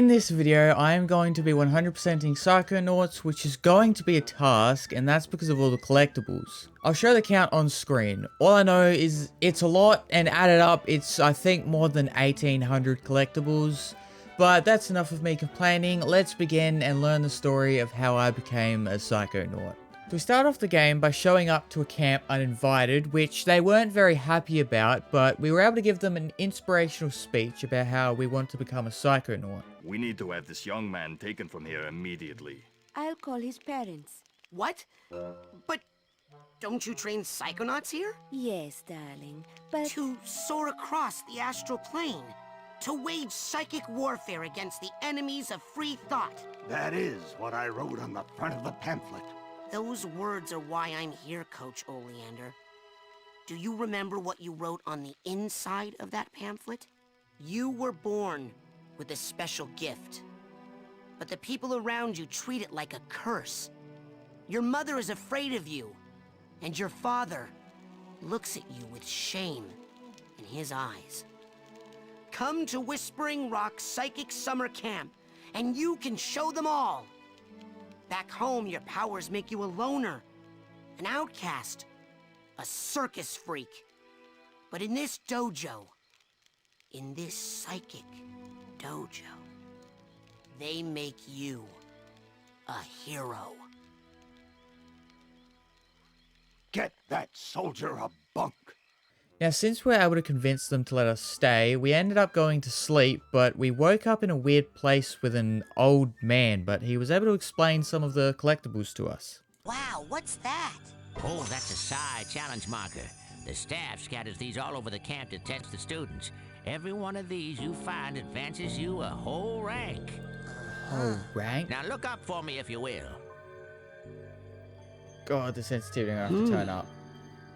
In this video, I am going to be 100%ing Psychonauts, which is going to be a task, and that's because of all the collectibles. I'll show the count on screen. All I know is it's a lot, and added up, it's I think more than 1800 collectibles. But that's enough of me complaining. Let's begin and learn the story of how I became a Psychonaut. We start off the game by showing up to a camp uninvited, which they weren't very happy about, but we were able to give them an inspirational speech about how we want to become a Psychonaut. We need to have this young man taken from here immediately. I'll call his parents. What? But don't you train Psychonauts here? Yes, darling, but... To soar across the astral plane. To wage psychic warfare against the enemies of free thought. That is what I wrote on the front of the pamphlet. Those words are why I'm here, Coach Oleander. Do you remember what you wrote on the inside of that pamphlet? You were born with a special gift. But the people around you treat it like a curse. Your mother is afraid of you. And your father looks at you with shame in his eyes. Come to Whispering Rock Psychic Summer Camp, and you can show them all. Back home, your powers make you a loner, an outcast, a circus freak. But in this dojo, in this psychic dojo, they make you a hero. Get that soldier a bunk. Now, since we were able to convince them to let us stay, we ended up going to sleep, but we woke up in a weird place with an old man, but he was able to explain some of the collectibles to us. Wow, what's that? Oh, that's a Psi challenge marker. The staff scatters these all over the camp to test the students. Every one of these you find advances you a whole rank. Oh, rank? Now look up for me if you will. God, the sensitivity I'm gonna have to turn up.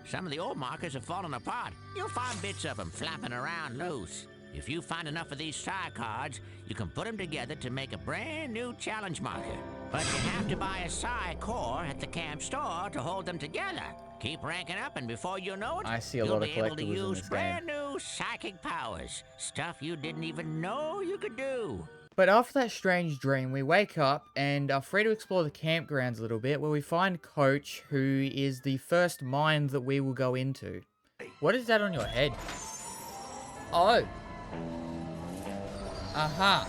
Some of the old markers have fallen apart. You'll find bits of them flapping around loose. If you find enough of these Psi cards, you can put them together to make a brand new challenge marker. But you have to buy a Psi core at the camp store to hold them together. Keep ranking up, and before you know it, I see a you'll lot of be able to collectibles in use this brand game. new psychic powers. Stuff you didn't even know you could do. But after that strange dream, we wake up and are free to explore the campgrounds a little bit, where we find Coach, who is the first mind that we will go into. What is that on your head? Oh. Aha.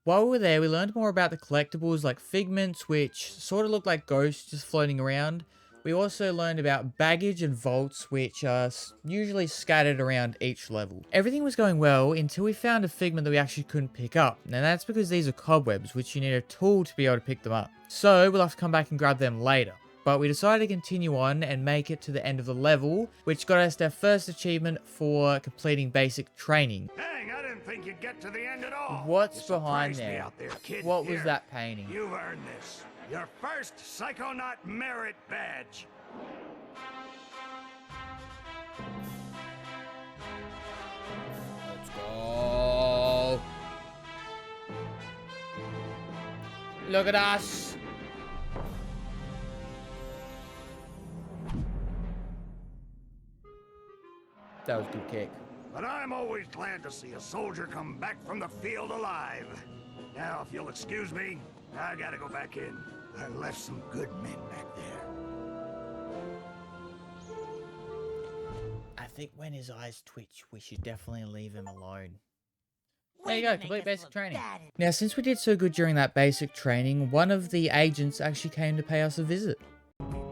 While we were there, we learned more about the collectibles like figments, which sort of look like ghosts just floating around. We also learned about baggage and vaults, which are usually scattered around each level. Everything was going well until we found a figment that we actually couldn't pick up. Now that's because these are cobwebs, which you need a tool to be able to pick them up. So we'll have to come back and grab them later. But we decided to continue on and make it to the end of the level, which got us our first achievement for completing basic training. Dang, I didn't think you'd get to the end at all. What's You behind surprised me there? out there, kid. What was Here, that painting? You've earned this. Your first Psychonaut merit badge. Let's go. Look at us. That was a good kick. But I'm always glad to see a soldier come back from the field alive. Now, if you'll excuse me, I gotta go back in. I left some good men back there. I think when his eyes twitch, we should definitely leave him alone. There you go, complete basic training. Now, since we did so good during that basic training, one of the agents actually came to pay us a visit.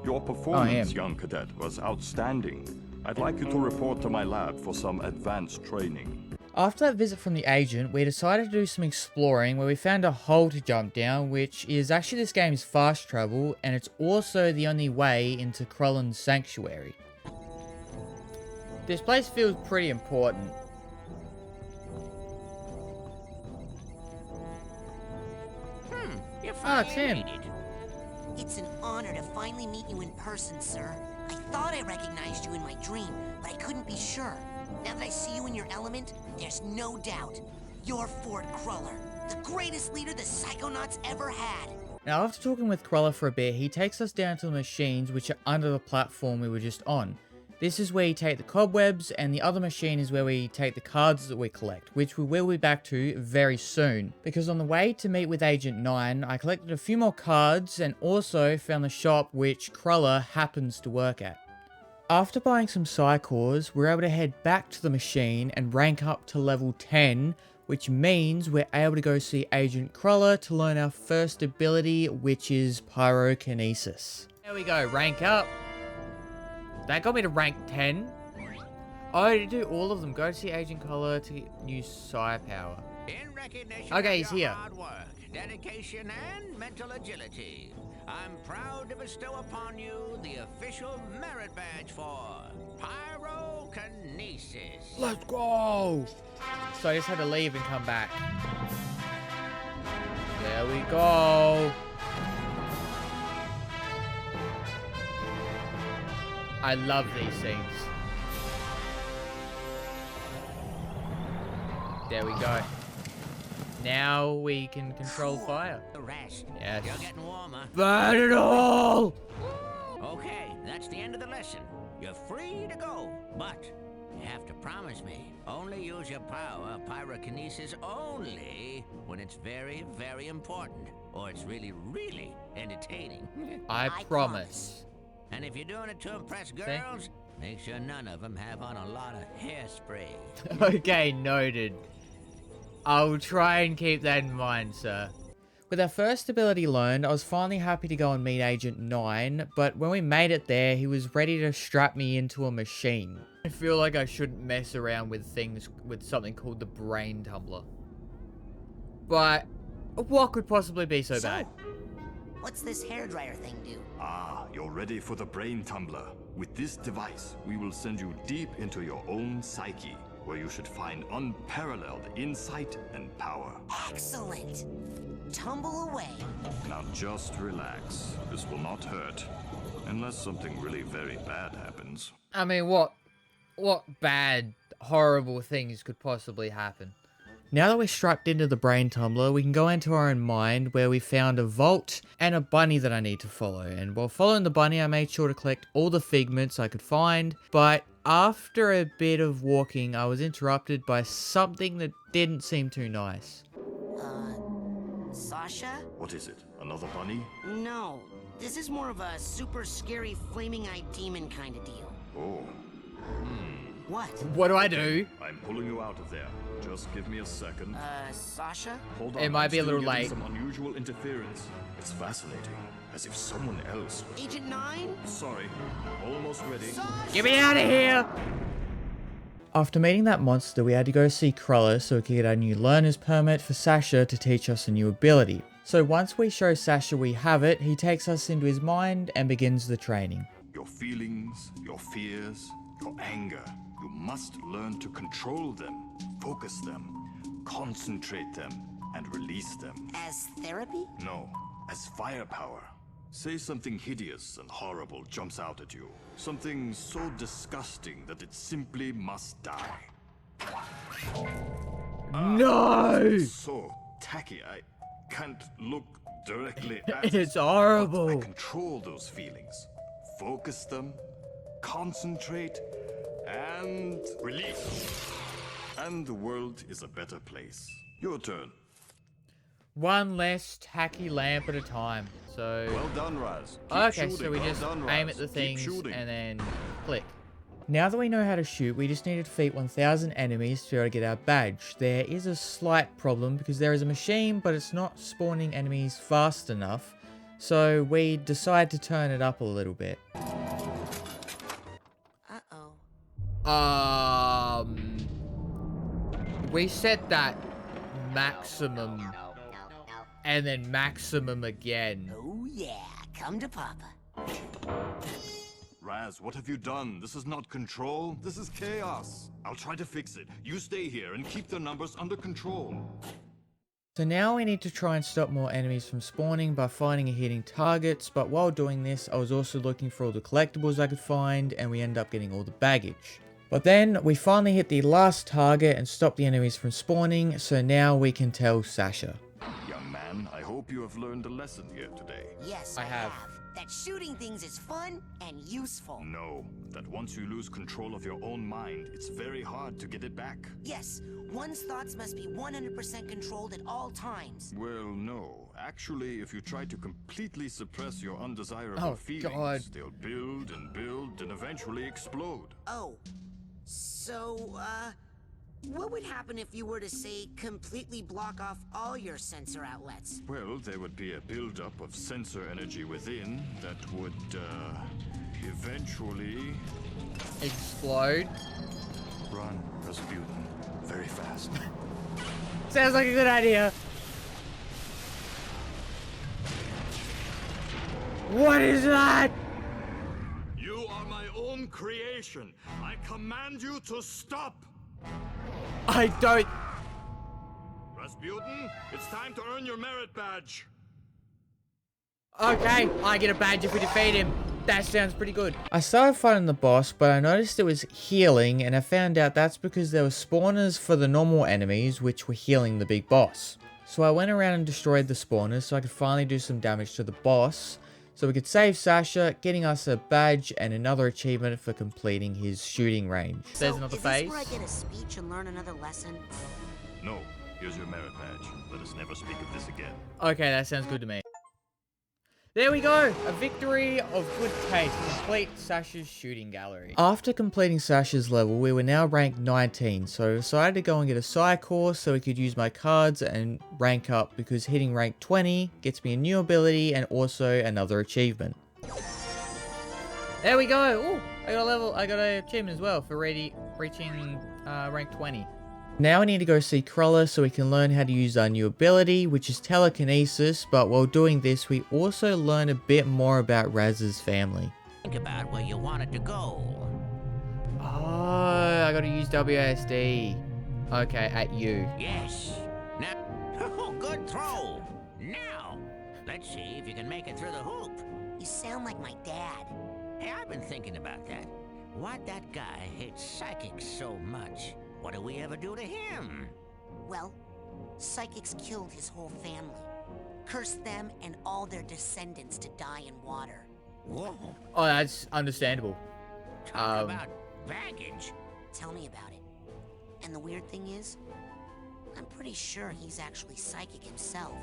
Your performance, young cadet, was outstanding. I'd like you to report to my lab for some advanced training. After that visit from the agent, we decided to do some exploring where we found a hole to jump down, which is actually this game's fast travel, and it's also the only way into Krullen's sanctuary. This place feels pretty important. You're Ah, it's him. made it. It's an honor to finally meet you in person, sir. I thought I recognized you in my dream, but I couldn't be sure. Now that I see you in your element, there's no doubt. You're Ford Cruller, the greatest leader the Psychonauts ever had. Now, after talking with Cruller for a bit, he takes us down to the machines which are under the platform we were just on. This is where you take the cobwebs, and the other machine is where we take the cards that we collect, which we will be back to very soon. Because on the way to meet with Agent 9, I collected a few more cards and also found the shop which Cruller happens to work at. After buying some Psycores, we're able to head back to the machine and rank up to level 10, which means we're able to go see Agent Cruller to learn our first ability, which is Pyrokinesis. There we go, rank up. That got me to rank 10. Oh, to do all of them, go to see Agent Cruller to use Psi power. In recognition Okay, of he's your here. hard work, dedication, and mental agility, I'm proud to bestow upon you the official merit badge for Pyrokinesis. Let's go! So I just had to leave and come back. There we go. I love these scenes. There we go. Now we can control fire. The rest. Yes. You're getting warmer. Burn it all! Okay, that's the end of the lesson. You're free to go, but you have to promise me only use your power, pyrokinesis, only when it's very, very important, or it's really, really entertaining. I promise. And if you're doing it to impress girls, make sure none of them have on a lot of hairspray. Okay, noted. I'll try and keep that in mind, sir. With our first ability learned, I was finally happy to go and meet Agent 9, but when we made it there, he was ready to strap me into a machine. I feel like I shouldn't mess around with things with something called the brain tumbler. But what could possibly be so bad? What's this hairdryer thing do? Ah, you're ready for the brain tumbler. With this device, we will send you deep into your own psyche, where you should find unparalleled insight and power. Excellent. Tumble away. Now just relax. This will not hurt. Unless something really very bad happens. I mean, what bad, horrible things could possibly happen? Now that we're strapped into the brain tumbler, we can go into our own mind where we found a vault and a bunny that I need to follow. And while following the bunny, I made sure to collect all the figments I could find. But after a bit of walking, I was interrupted by something that didn't seem too nice. Sasha? What is it? Another bunny? No. This is more of a super scary flaming-eyed demon kind of deal. Oh. What? What do I do? I'm pulling you out of there. Just give me a second. Sasha? Hold on. It might I'm be a still little getting late. Some unusual interference. It's fascinating. As if someone else was... Agent 9? Sorry. Almost ready. Get me out of here! After meeting that monster, we had to go see Cruller so we could get our new learner's permit for Sasha to teach us a new ability. So once we show Sasha we have it, he takes us into his mind and begins the training. Your feelings, your fears, your anger. You must learn to control them, focus them, concentrate them, and release them. As therapy? No, as firepower. Say something hideous and horrible jumps out at you. Something so disgusting that it simply must die. No! So tacky, I can't look directly at it. It's But horrible. I control those feelings. Focus them, concentrate, and release. And the world is a better place. Your turn. One less tacky lamp at a time. So Well done, Raz. Keep okay, shooting. so we Well just done, aim Raz. at the Keep things shooting. and then click. Now that we know how to shoot, we just need to defeat 1,000 enemies to be able to get our badge. There is a slight problem because there is a machine, but it's not spawning enemies fast enough. So we decide to turn it up a little bit. Uh-oh. We set that maximum and then maximum again. Oh yeah, come to Papa. Raz, what have you done? This is not control. This is chaos. I'll try to fix it. You stay here and keep the numbers under control. So now we need to try and stop more enemies from spawning by finding and hitting targets, but while doing this, I was also looking for all the collectibles I could find, and we end up getting all the baggage. But then we finally hit the last target and stopped the enemies from spawning, so now we can tell Sasha. Young man, I hope you have learned a lesson here today. Yes, I have. that shooting things is fun and useful. No, that once you lose control of your own mind, it's very hard to get it back. Yes, one's thoughts must be 100% controlled at all times. Well, no. Actually, if you try to completely suppress your undesirable Oh, feelings, God. they'll build and eventually explode. Oh, so, what would happen if you were to, say, completely block off all your sensor outlets? Well, there would be a buildup of sensor energy within that would, eventually... Explode. Run, Razputin. Very fast. Sounds like a good idea. What is that? You are my own creation. I command you to stop! I don't... Razputin, it's time to earn your merit badge. Okay, I get a badge if we defeat him. That sounds pretty good. I started fighting the boss, but I noticed it was healing, and I found out that's because there were spawners for the normal enemies, which were healing the big boss. So I went around and destroyed the spawners so I could finally do some damage to the boss, so we could save Sasha, getting us a badge and another achievement for completing his shooting range. There's another is phase. this where I get a speech and learn another lesson? No, here's your merit badge. Let us never speak of this again. Okay, that sounds good to me. There we go! A victory of good taste. Complete Sasha's shooting gallery. After completing Sasha's level, we were now ranked 19, so I decided to go and get a Psy course so we could use my cards and rank up, because hitting rank 20 gets me a new ability and also another achievement. There we go! Ooh, I got an achievement as well for reaching rank 20. Now we need to go see Cruller so we can learn how to use our new ability, which is Telekinesis, but while doing this, we also learn a bit more about Raz's family. Think about where you wanted to go. Oh, I gotta use WASD. Okay, at you. Yes. Now, oh, good throw. Now, let's see if you can make it through the hoop. You sound like my dad. Hey, I've been thinking about that. Why'd that guy hate psychics so much? What do we ever do to him? Well, psychics killed his whole family. Cursed them and all their descendants to die in water. Whoa. Oh, that's understandable. Talk about baggage. Tell me about it. And the weird thing is, I'm pretty sure he's actually psychic himself.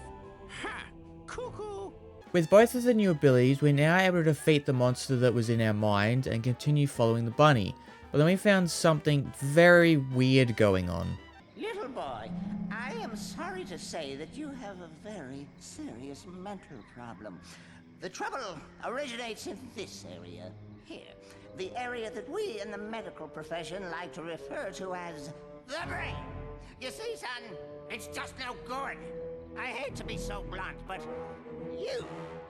Ha! Cuckoo! With both of the new abilities, we're now able to defeat the monster that was in our mind and continue following the bunny. But then we found something very weird going on. Little boy, I am sorry to say that you have a very serious mental problem. The trouble originates in this area, here. The area that we in the medical profession like to refer to as the brain. You see, son, it's just no good. I hate to be so blunt, but you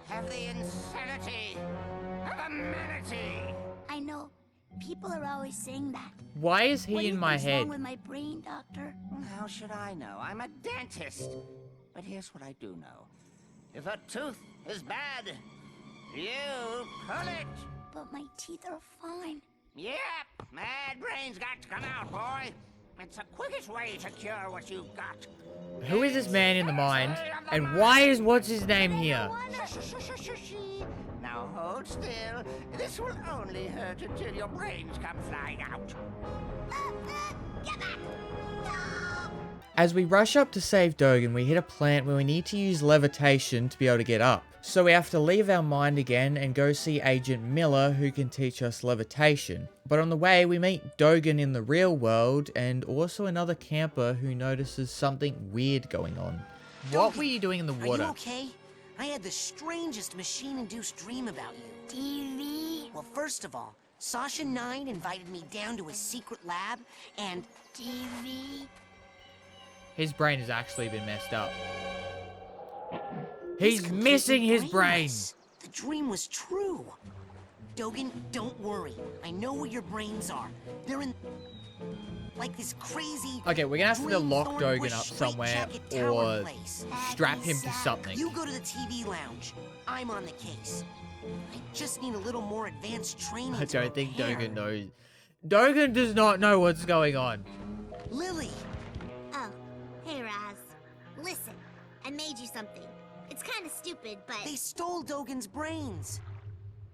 have the insanity of a manatee. I know. People are always saying that. Why is What do he you in my think's head? wrong with my brain, Doctor? How should I know? I'm a dentist. But here's what I do know. If a tooth is bad, you pull it. But my teeth are fine. Yep, mad brain's got to come out, boy. It's the quickest way to cure what you've got. Who is this man in the mind? And why is what's his name here? Now hold still. This will only hurt until your brains come flying out. Get back! No! As we rush up to save Dogen, we hit a plant where we need to use levitation to be able to get up. So we have to leave our mind again and go see Agent Miller, who can teach us levitation. But on the way, we meet Dogen in the real world and also another camper who notices something weird going on. What were you doing in the Are water? you okay? I had the strangest machine-induced dream about you. TV? Well, first of all, Sasha 9 invited me down to his secret lab, and TV? His brain has actually been messed up. he's He's completely missing his brain. brainless. The dream was true. Dogen, don't worry. I know where your brains are. They're in, like, this crazy... Okay, we're gonna have to dream lock thornburn Dogen up straight somewhere jacket tower or place. strap him to something. You go to the TV lounge. I'm on the case. I just need a little more advanced training. I to don't think prepare. Dogen knows. Dogen does not know what's going on. Lily, Oh, hey Raz. Listen, I made you something. It's kind of stupid, but they stole Dogen's brains.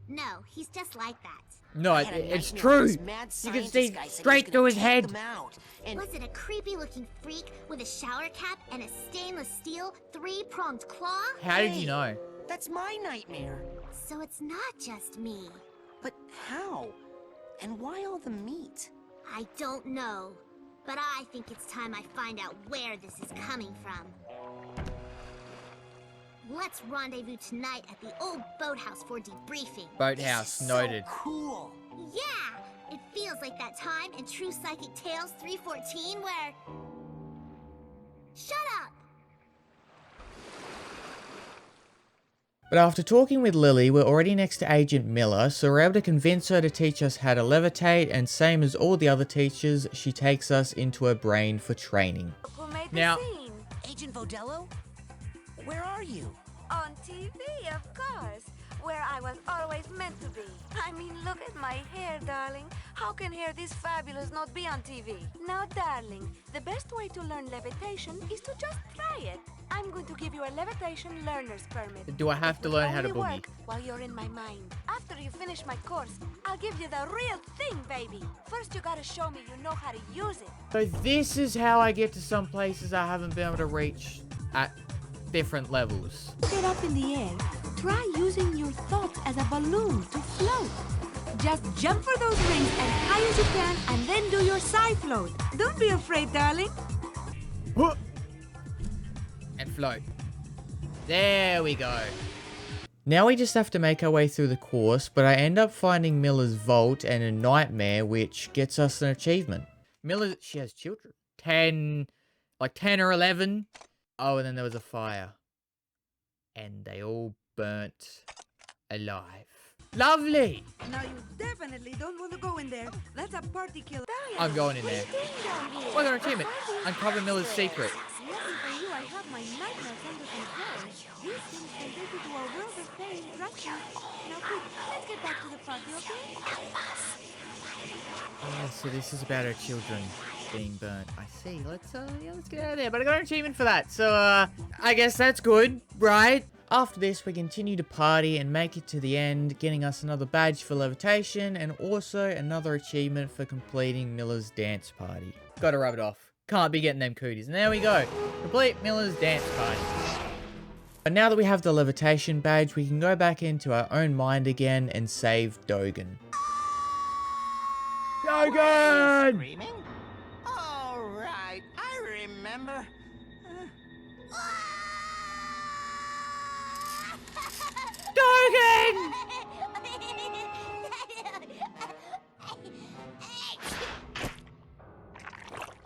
No, he's just like that. No, I had a it's nightmare true. where this mad You can scientist see guy said he was straight gonna through his take head. them out, and Was it a creepy-looking freak with a shower cap and a stainless steel three-pronged claw? How did you know? that's my nightmare. So it's not just me. But how? And why all the meat? I don't know. But I think it's time I find out where this is coming from. Let's rendezvous tonight at the old boathouse for debriefing. Boathouse, This is noted. So cool. Yeah! It feels like that time in True Psychic Tales 314 where... Shut up! But after talking with Lily, we're already next to Agent Miller, so we're able to convince her to teach us how to levitate, and same as all the other teachers, she takes us into her brain for training. Who made Now- the scene? Agent Vodello? Where are you? On TV, of course. Where I was always meant to be. I mean, look at my hair, darling. How can hair this fabulous not be on TV? Now, darling, the best way to learn levitation is to just try it. I'm going to give you a levitation learner's permit. Do I have to learn how to Only boogie? work while you're in my mind. After you finish my course, I'll give you the real thing, baby. First, you gotta show me you know how to use it. So this is how I get to some places I haven't been able to reach at different levels. Get up in the air. Try using your thoughts as a balloon to float. Just jump for those rings as high as you can and then do your side float. Don't be afraid, darling. Whoop. And float. There we go. Now we just have to make our way through the course, but I end up finding Miller's vault and a nightmare, which gets us an achievement. Miller, she has children. 10 or 11. Oh, and then there was a fire. And they all burnt alive. Lovely! Now you definitely don't want to go in there. That's a party killer. I'm going in there. What's our achievement? Uncover Miller's secret. Lucky for you, I have my nightmares under control. These things can take you to a world of pain. Trust me. Now quick, let's get back to the party, okay? Oh, so this is about our children being burnt. I see. Let's get out of there. But I got an achievement for that. So, I guess that's good, right? After this, we continue to party and make it to the end, getting us another badge for levitation and also another achievement for completing Miller's dance party. Gotta rub it off. Can't be getting them cooties. And there we go. Complete Miller's dance party. But now that we have the levitation badge, we can go back into our own mind again and save Dogen. Dogen! Screaming? All right, I remember. Dogen!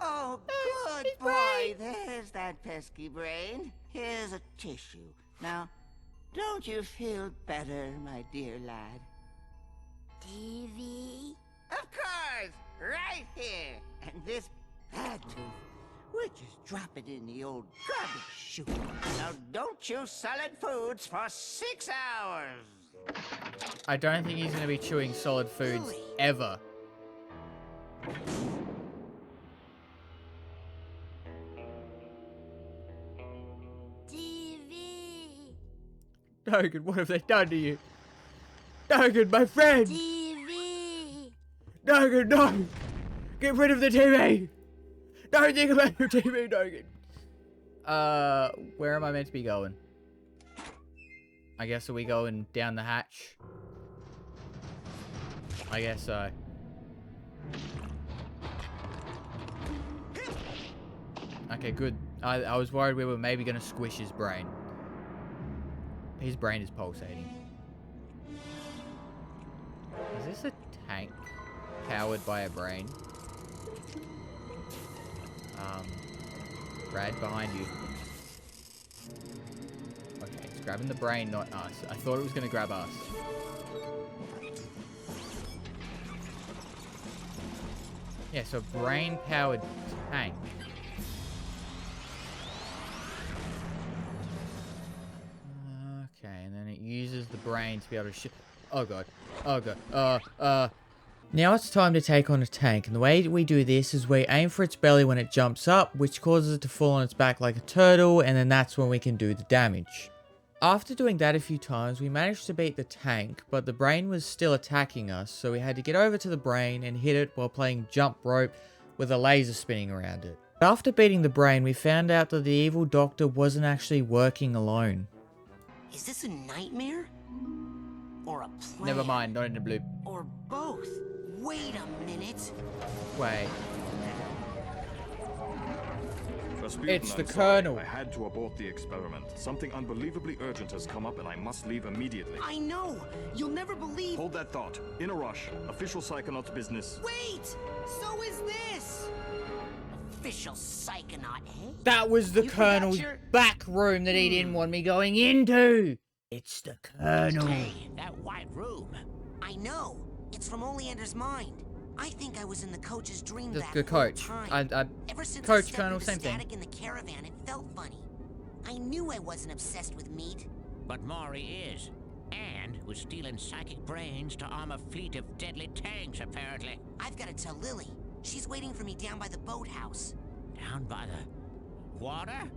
Oh, good boy. There's that pesky brain. Here's a tissue. Now, don't you feel better, my dear lad? TV? Of course! Right here! And this bad tooth, we'll just drop it in the old garbage chute. Now, don't chew solid foods for 6 hours! I don't think he's going to be chewing solid foods ever. TV? Dogen, what have they done to you? Dogen, my friend! TV? Dogen, no! Get rid of the TV! Don't think about your TV, Dogen! Where am I meant to be going? I guess are we going down the hatch? I guess so. Okay, good. I was worried we were maybe going to squish his brain. His brain is pulsating. Is this a tank powered by a brain? Rad, behind you. Okay, it's grabbing the brain, not us. I thought it was going to grab us. Yeah, so brain-powered tank. Okay, and then it uses the brain to be able to ship. Oh god. Oh god. Now it's time to take on a tank, and the way we do this is we aim for its belly when it jumps up, which causes it to fall on its back like a turtle, and then that's when we can do the damage. After doing that a few times, we managed to beat the tank, but the brain was still attacking us, so we had to get over to the brain and hit it while playing jump rope with a laser spinning around it. After beating the brain, we found out that the evil doctor wasn't actually working alone. Is this a nightmare? Or a plan? Never mind, not in the bloop. Or both? Wait a minute. Wait. Razputin, It's the I'm sorry. Colonel. I had to abort the experiment. Something unbelievably urgent has come up and I must leave immediately. I know! You'll never believe— Hold that thought. In a rush. Official Psychonauts business. Wait! So is this! Official Psychonaut, eh? That was the You forgot Colonel's your- back room that he didn't want me going into. It's the Colonel. Hey, that white room. I know! It's from Oleander's mind. I think I was in the coach's dream The that good whole coach. time. Ever since I Coach, stepped Colonel, into same thing. static in the caravan, it felt funny. I knew I wasn't obsessed with meat. But Maury is. And was stealing psychic brains to arm a fleet of deadly tanks, apparently. I've got to tell Lily. She's waiting for me down by the boathouse. Down by the water?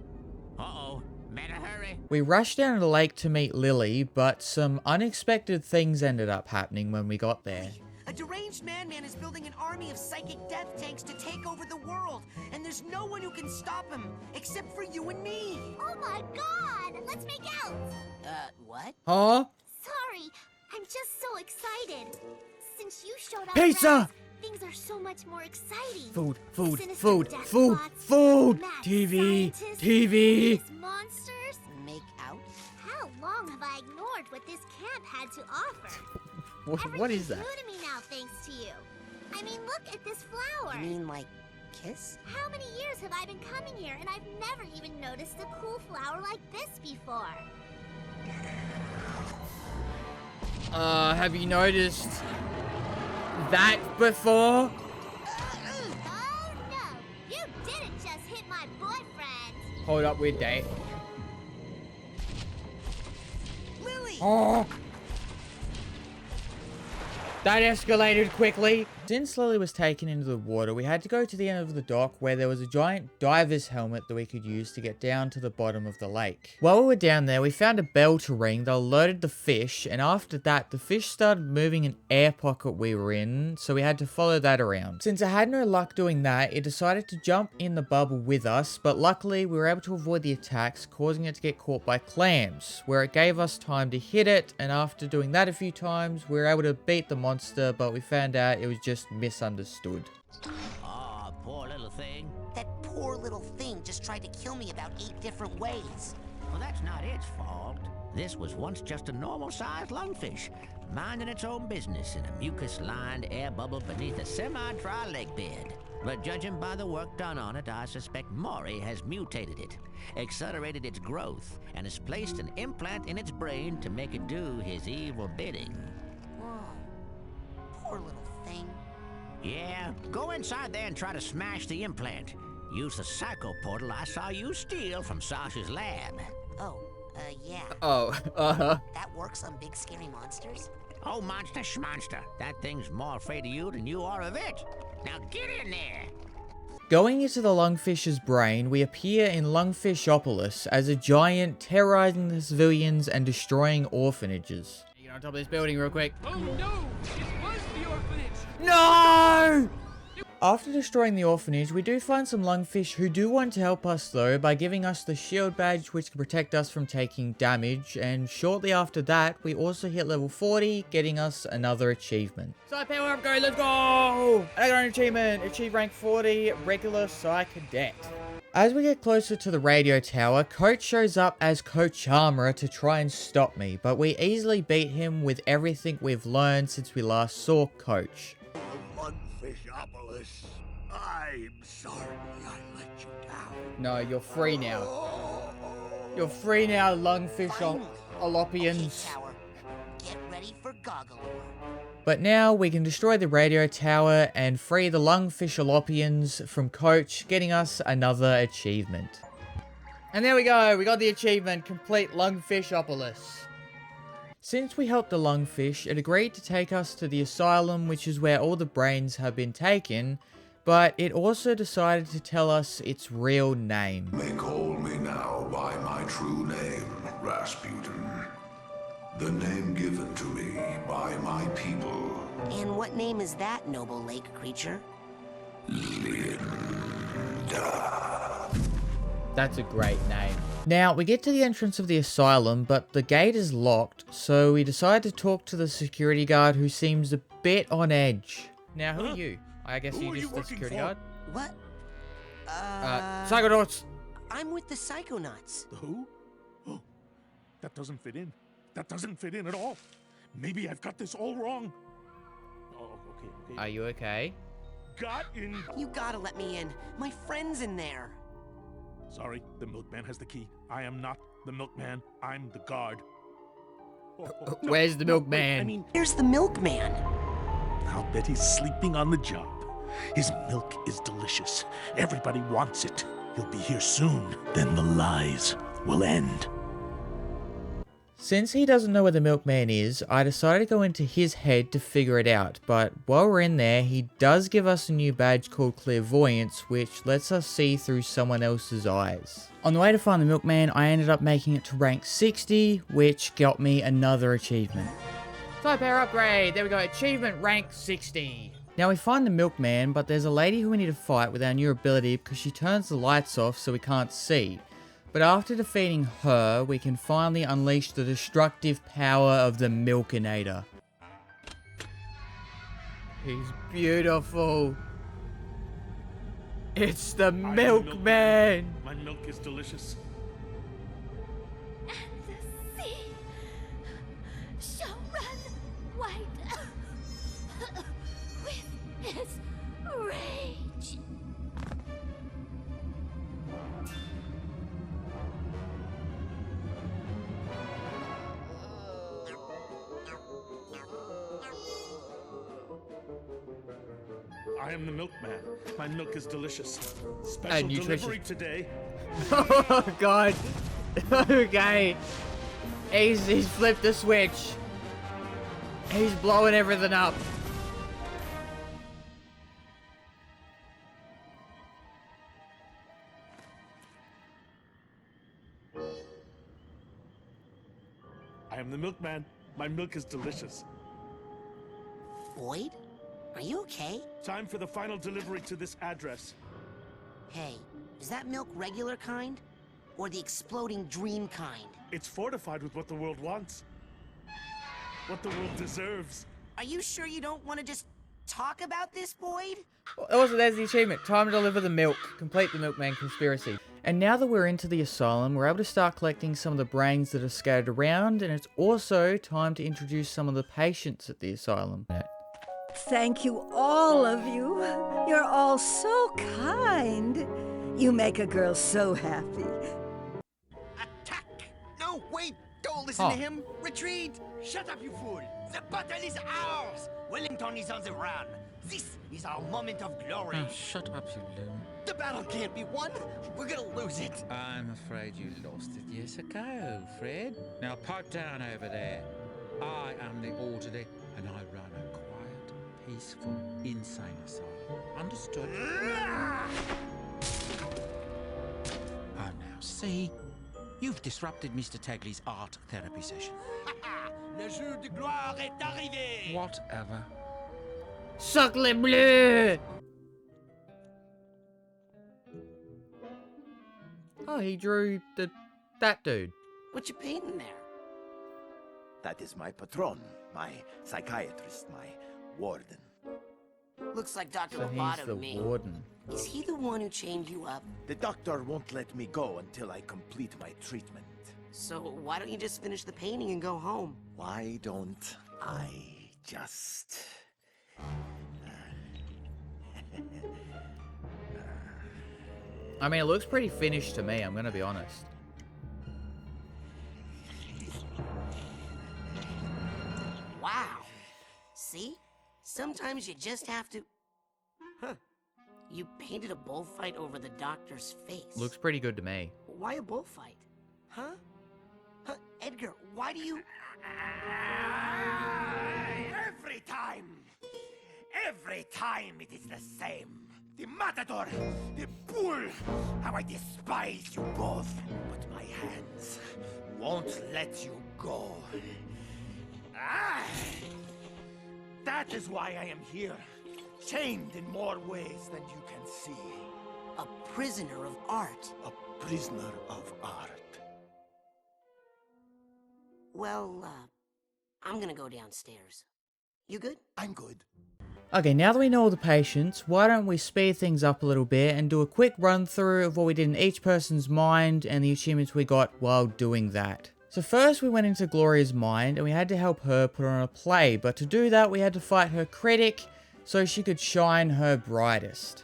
Uh-oh. Better hurry. We rushed down to the lake to meet Lily, but some unexpected things ended up happening when we got there. A deranged madman is building an army of psychic death tanks to take over the world, and there's no one who can stop him, except for you and me. Oh my god! Let's make out! What? Huh? Sorry, I'm just so excited. Since you showed up, Pizza! Raz, things are so much more exciting. Food, food, Sinister food, death food, plots, food, mad TV, scientists, TV. hideous monsters. Make out? How long have I ignored what this camp had to offer? What is that? Everything's new to me now, thanks to you. I mean, look at this flower. You mean like kiss? How many years have I been coming here, and I've never even noticed a cool flower like this before? Have you noticed that before? Oh no, you didn't just hit my boyfriend. Hold up, weird date. Lily! Oh! That escalated quickly. Since Lily was taken into the water, we had to go to the end of the dock where there was a giant diver's helmet that we could use to get down to the bottom of the lake. While we were down there, we found a bell to ring that alerted the fish, and after that, the fish started moving an air pocket we were in, so we had to follow that around. Since I had no luck doing that, it decided to jump in the bubble with us, but luckily we were able to avoid the attacks, causing it to get caught by clams, where it gave us time to hit it, and after doing that a few times, we were able to beat the monster, but we found out it was just misunderstood. Oh, poor little thing. That poor little thing just tried to kill me about 8 different ways. Well, that's not its fault. This was once just a normal-sized lungfish, minding its own business in a mucus-lined air bubble beneath a semi-dry lake bed. But judging by the work done on it, I suspect Maury has mutated it, accelerated its growth, and has placed an implant in its brain to make it do his evil bidding. Whoa. Poor little thing. Yeah, go inside there and try to smash the implant. Use the psycho portal I saw you steal from Sasha's lab. Oh, yeah. Oh, That works on big scary monsters? Oh, monster schmonster. That thing's more afraid of you than you are of it. Now get in there. Going into the lungfish's brain, we appear in Lungfishopolis as a giant terrorizing the civilians and destroying orphanages. Get on top of this building real quick. Oh no! It was the orphanage! No! After destroying the orphanage, we do find some lungfish who do want to help us though by giving us the shield badge which can protect us from taking damage, and shortly after that we also hit level 40, getting us another achievement. Psy power up, go, let's go! I got an achievement, achieve rank 40, regular Psy Cadet. As we get closer to the radio tower, Coach shows up as Coach Armorer to try and stop me, but we easily beat him with everything we've learned since we last saw Coach. Lungfishopolis, I'm sorry I let you down. No, you're free now. You're free now, Finally, Lungfisholopians. Tower. Get ready for Goggle. But now we can destroy the radio tower and free the Lungfisholopians from Coach, getting us another achievement. And there we go, we got the achievement, complete Lungfishopolis. Since we helped the lungfish, it agreed to take us to the asylum, which is where all the brains have been taken, but it also decided to tell us its real name. They call me now by my true name, Razputin. The name given to me by my people. And what name is that, noble lake creature? Linda. That's a great name. Now, we get to the entrance of the asylum, but the gate is locked, so we decide to talk to the security guard who seems a bit on edge. Now, who are you? I guess you're just the security guard? What? Psychonauts! I'm with the Psychonauts. The who? Oh, that doesn't fit in. That doesn't fit in at all. Maybe I've got this all wrong. Oh, okay. Are you okay? Got in. You gotta let me in. My friend's in there. Sorry, the milkman has the key. I am not the milkman. I'm the guard. Where's the milkman? I mean, Here's the milkman. I'll bet he's sleeping on the job. His milk is delicious. Everybody wants it. He'll be here soon. Then the lies will end. Since he doesn't know where the milkman is, I decided to go into his head to figure it out, but while we're in there, he does give us a new badge called Clairvoyance, which lets us see through someone else's eyes. On the way to find the milkman, I ended up making it to rank 60, which got me another achievement. Type power upgrade, there we go, achievement rank 60. Now we find the milkman, but there's a lady who we need to fight with our new ability because she turns the lights off so we can't see. But after defeating her, we can finally unleash the destructive power of the Milkinator. He's beautiful. It's the milkman. My milk is delicious. And the sea shall run white with his rage. I am the milkman. My milk is delicious. Special delivery today. Oh god. Okay. He's flipped the switch. He's blowing everything up. I am the milkman. My milk is delicious. Boyd? Are you okay? Time for the final delivery to this address. Hey, is that milk regular kind? Or the exploding dream kind? It's fortified with what the world wants. What the world deserves. Are you sure you don't want to just talk about this, Boyd? Also, there's the achievement. Time to deliver the milk. Complete the milkman conspiracy. And now that we're into the asylum, we're able to start collecting some of the brains that are scattered around, and it's also time to introduce some of the patients at the asylum. Thank you, all of you. You're all so kind. You make a girl so happy. Attack! No, wait! Don't listen to him! Retreat! Shut up, you fool! The battle is ours! Wellington is on the run. This is our moment of glory. Oh, shut up, you loon. The battle can't be won. We're gonna lose it. I'm afraid you lost it years ago, Fred. Now pipe down over there. I am the orderly, and I run a quiet, peaceful, insane asylum. Understood? Oh, now see? You've disrupted Mr. Tagley's art therapy session. Le jeu de gloire est arrivé. Whatever. Suck le bleu! Oh, he drew that dude. What you painting there? That is my patron, my psychiatrist, my warden. Looks like Dr. So he's Roboto the to me. warden. Is he the one who chained you up? The doctor won't let me go until I complete my treatment. So why don't you just finish the painting and go home? Why don't I just... I mean, it looks pretty finished to me, I'm gonna be honest. Wow. See? Sometimes you just have to... Huh. You painted a bullfight over the doctor's face. Looks pretty good to me. Why a bullfight? Huh? Huh? Edgar, why do you... Every time it is the same. The matador, the bull. How I despise you both. But my hands, won't let you go. Ah! That is why I am here, chained in more ways than you can see. A prisoner of art. A prisoner of art. Well, I'm gonna go downstairs. You good? I'm good. Okay, now that we know all the patients, why don't we speed things up a little bit and do a quick run through of what we did in each person's mind and the achievements we got while doing that. So first we went into Gloria's mind and we had to help her put on a play, but to do that we had to fight her critic so she could shine her brightest.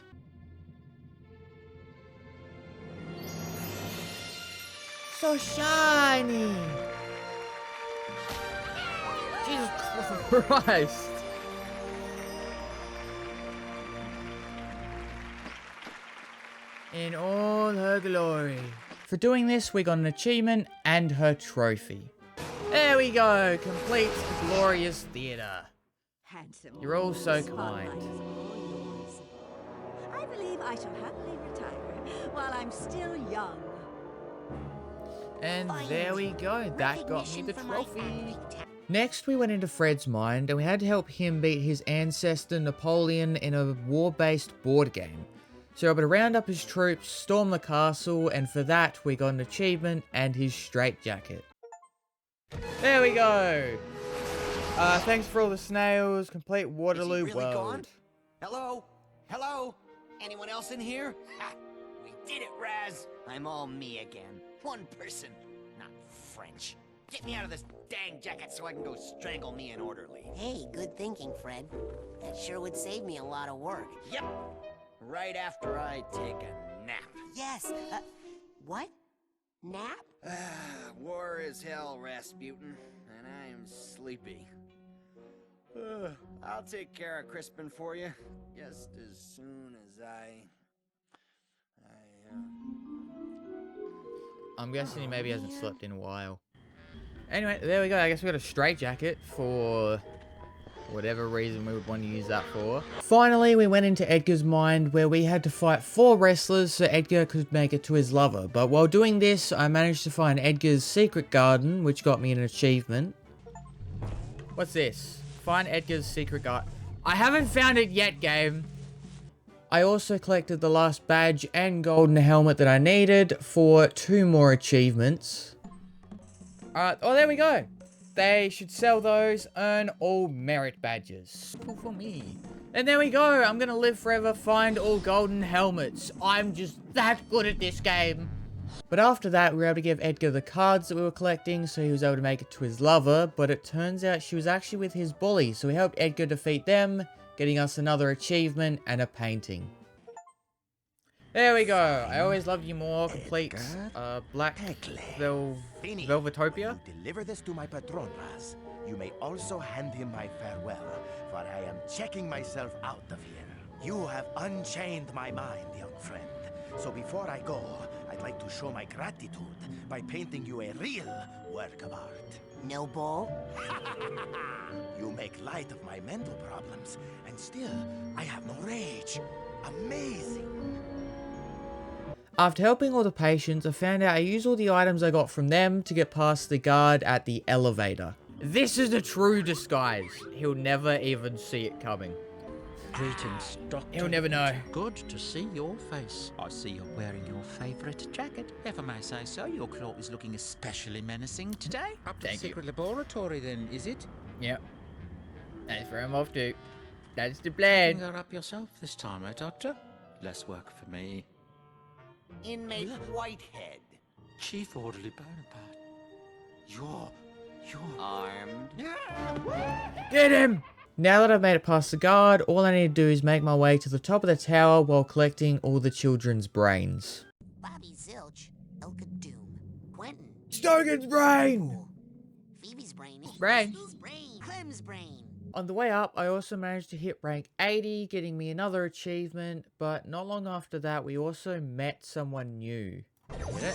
So shiny! Jesus Christ! In all her glory. For doing this, we got an achievement and her trophy. There we go! Complete the glorious theatre. Handsome. You're all so Spotlight kind. is all yours. I believe I shall happily retire while I'm still young. And there we go, that got me the trophy. Next we went into Fred's mind and we had to help him beat his ancestor Napoleon in a war-based board game. So we were able to round up his troops, storm the castle, and for that we got an achievement and his straitjacket. There we go! Thanks for all the snails, complete Waterloo really world. gone? Hello? Hello? Anyone else in here? Ha! We did it, Raz! I'm all me again. One person, not French. Get me out of this dang jacket so I can go strangle me an orderly. Hey, good thinking, Fred. That sure would save me a lot of work. Yep. Right after I take a nap. Yes, what? Nap? War is hell, Razputin, and I'm sleepy. I'll take care of Crispin for you, just as soon as I'm guessing he maybe hasn't slept in a while. Anyway, there we go. I guess we got a straitjacket for whatever reason we would want to use that for. Finally, we went into Edgar's mind where we had to fight 4 wrestlers so Edgar could make it to his lover. But while doing this, I managed to find Edgar's secret garden, which got me an achievement. What's this? Find Edgar's secret garden. I haven't found it yet, game. I also collected the last badge and golden helmet that I needed for 2 more achievements. Alright, oh there we go. They should sell those, earn all merit badges. Cool for me. And there we go, I'm gonna live forever, find all golden helmets. I'm just that good at this game. But after that, we were able to give Edgar the cards that we were collecting, so he was able to make it to his lover, but it turns out she was actually with his bully, so we helped Edgar defeat them, getting us another achievement and a painting. There we go. I always loved you more. Complete black Velvetopia. You deliver this to my patron, Raz. You may also hand him my farewell, for I am checking myself out of here. You have unchained my mind, young friend. So before I go, I'd like to show my gratitude by painting you a real work of art. No ball? You make light of my mental problems, and still, I have no rage. Amazing. After helping all the patients, I found out I used all the items I got from them to get past the guard at the elevator. This is a true disguise. He'll never even see it coming. Greetings, Doctor. He'll never know. Good to see your face. I see you're wearing your favourite jacket. If I may say so, your cloak is looking especially menacing today. Up to the secret laboratory then, is it? Yep. That's where I'm off to. That's the plan. Picking her up yourself this time, eh, Doctor? Less work for me. Inmate Whitehead. Chief Orderly Bonaparte. You're armed. Get him! Now that I've made it past the guard, all I need to do is make my way to the top of the tower while collecting all the children's brains. Bobby Zilch, Elka Doom, Quentin. Stogan's brain! Phoebe's brain. Brain. Clem's brain. On the way up, I also managed to hit rank 80, getting me another achievement, but not long after that, we also met someone new. Get it?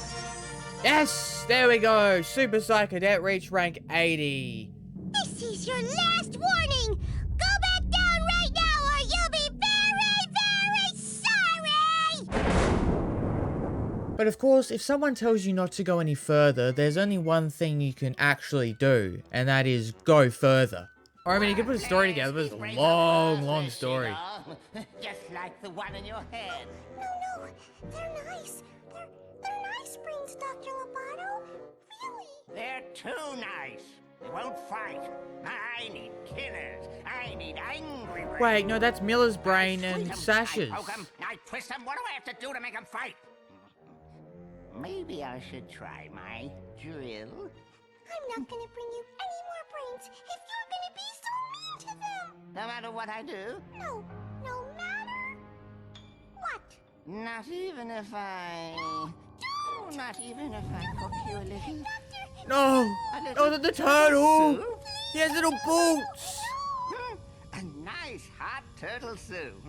Yes! There we go! Super Psy Cadet reached rank 80. This is your last warning! Go back down right now or you'll be very, very sorry! But But of course, if someone tells you not to go any further, there's only one thing you can actually do, and that is go further. Or I mean, you can put a story together, but it's a long, long story. Just like the one in your head. No, they're nice. They're nice brains, Dr. Lobato. Really. They're too nice. They won't fight. I need killers. I need angry brains. Wait, no, that's Miller's brain and Sasha's. I poke 'em, I twist them. What do I have to do to make them fight? Maybe I should try my drill. I'm not gonna bring you any more brains if you're gonna be so mean to them. No matter what I do? No matter what. Not even if I... Not even if I cook you a little... No! No, the turtle! He has little boots! A nice hot turtle soup.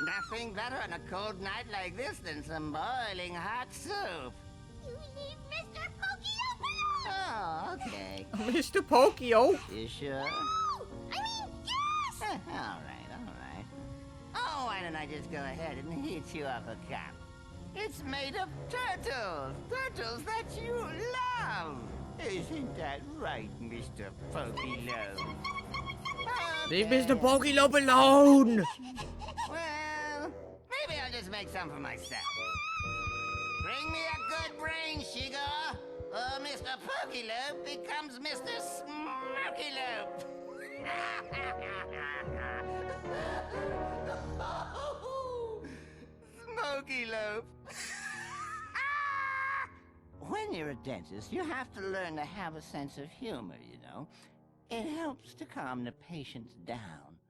Nothing better on a cold night like this than some boiling hot soup. You leave Mr. Pokey alone! Oh, okay. Mr. Pokio? You sure? No! I mean, yes! All right. Oh, why don't I just go ahead and heat you up a cup? It's made of turtles. Turtles that you love. Isn't that right, Mr. Pokey-Lo? Leave Mr. Pokey-Lo alone! Well, maybe I'll just make some for myself. Bring me a good brain, Shigo, or Mr. Pokey-Lo becomes Mr. Smoky-Lo. Smoky-Lo. When you're a dentist, you have to learn to have a sense of humor, you know. It helps to calm the patients down.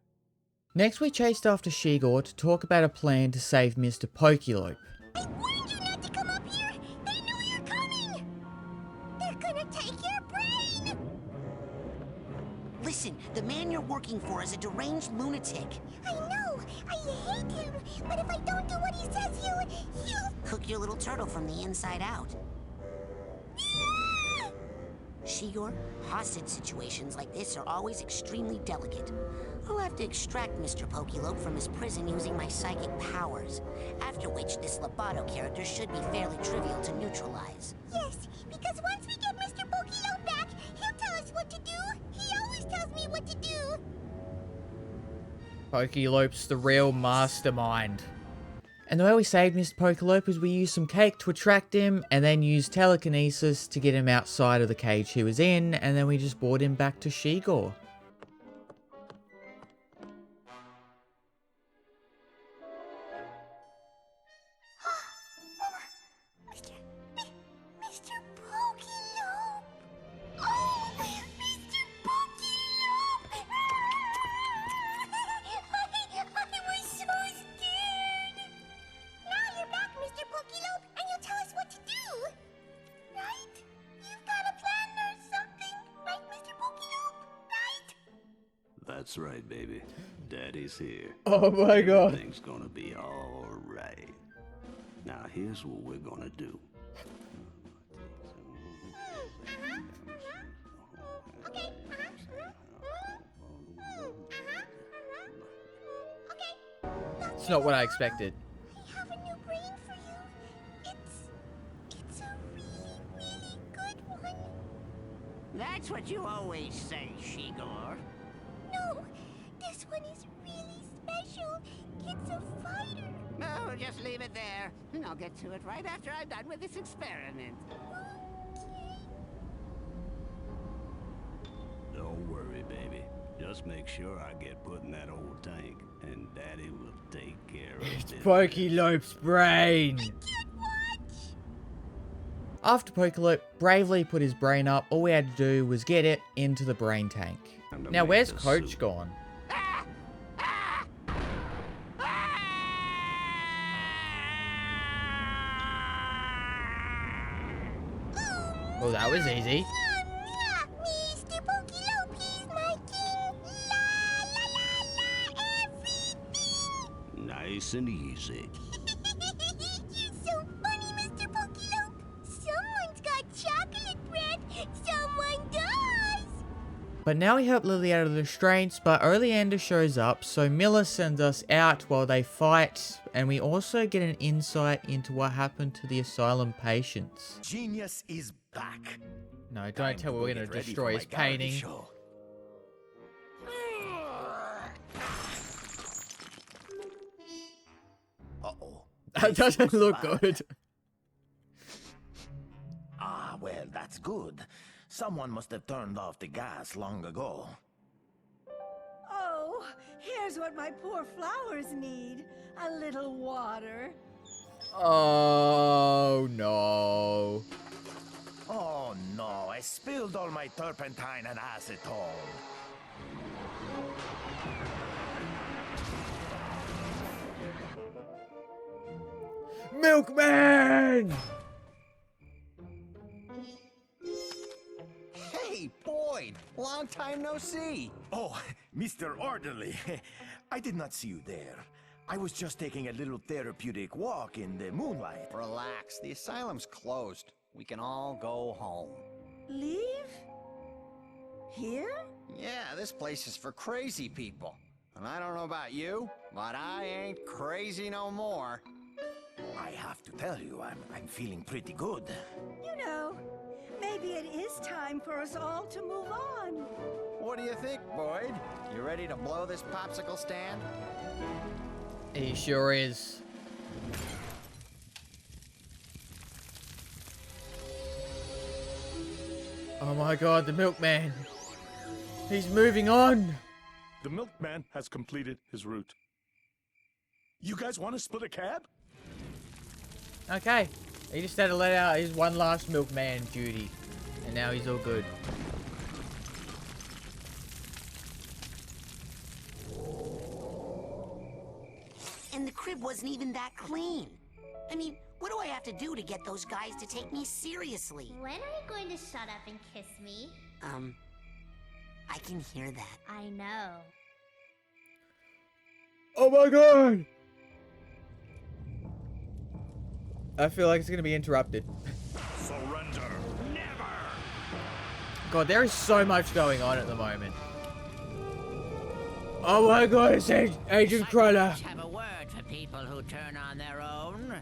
Next, we chased after Shigor to talk about a plan to save Mr. Pokelope. I warned you not to come up here! They know you're coming! They're gonna take your brain! Listen, the man you're working for is a deranged lunatic. I know! I hate him! But if I don't do what he says, he'll... Cook your little turtle from the inside out. Shigor, hostage situations like this are always extremely delicate. I'll have to extract Mr. Pokelope from his prison using my psychic powers, after which this Lobato character should be fairly trivial to neutralize. Yes, because once we get Mr. Pokey-Lo back, he'll tell us what to do. He always tells me what to do. Pokelope's the real mastermind. And the way we saved Mr. Pokelope is we used some cake to attract him, and then used telekinesis to get him outside of the cage he was in, and then we just brought him back to Shigor. Mr. Pokey-Lo! Oh, Mr. Pokey-Lo! I was so scared! Now you're back, Mr. Pokey-Lo, and you'll tell us what to do! Right? You've got a plan or something, right, Mr. Pokey-Lo? Right? That's right, baby. Daddy's here. Oh my god. Everything's gonna be all right. Now, here's what we're gonna do. It's not what I expected. I have a new brain for you. It's a really, really good one. That's what you always say, Shigor. No, this one is really special. It's a fighter. No, just leave it there, and I'll get to it right after I'm done with this experiment. Don't worry, baby. Just make sure I get put in that old tank, and Daddy will take care of it. Pokelope's brain! After Pokelope bravely put his brain up, all we had to do was get it into the brain tank. Now, where's Coach gone? Well, that was easy. Mr. Pokey-Lo, he's my king. La la la la, everything. Nice and easy. You're so funny, Mr. Pokey-Lo. Someone's got chocolate bread. Someone does. But now we help Lily out of the restraints, but Oleander shows up, so Miller sends us out while they fight, and we also get an insight into what happened to the asylum patients. Genius is back. No, don't tell me we're going to destroy his painting. Uh-oh. That doesn't look good. Ah, well, that's good. Someone must have turned off the gas long ago. Oh, here's what my poor flowers need. A little water. Oh, no. Oh, no. I spilled all my turpentine and acetone. Milkman! Hey, Boyd! Long time no see. Oh, Mr. Orderly. I did not see you there. I was just taking a little therapeutic walk in the moonlight. Relax, the asylum's closed. We can all go home. Leave? Here? Yeah, this place is for crazy people. And I don't know about you, but I ain't crazy no more. I have to tell you, I'm feeling pretty good. You know, maybe it is time for us all to move on. What do you think, Boyd? You ready to blow this popsicle stand? He sure is. Oh my god, the milkman. He's moving on. The milkman has completed his route. You guys want to split a cab? Okay. He just had to let out his one last milkman duty. And now he's all good. And the crib wasn't even that clean. I mean, what do I have to do to get those guys to take me seriously? When are you going to shut up and kiss me? I can hear that. I know. Oh my god! I feel like it's gonna be interrupted. Surrender. Never! God, there is so much going on at the moment. Oh my god, it's Agent Cruller. Have a word for people who turn on their own.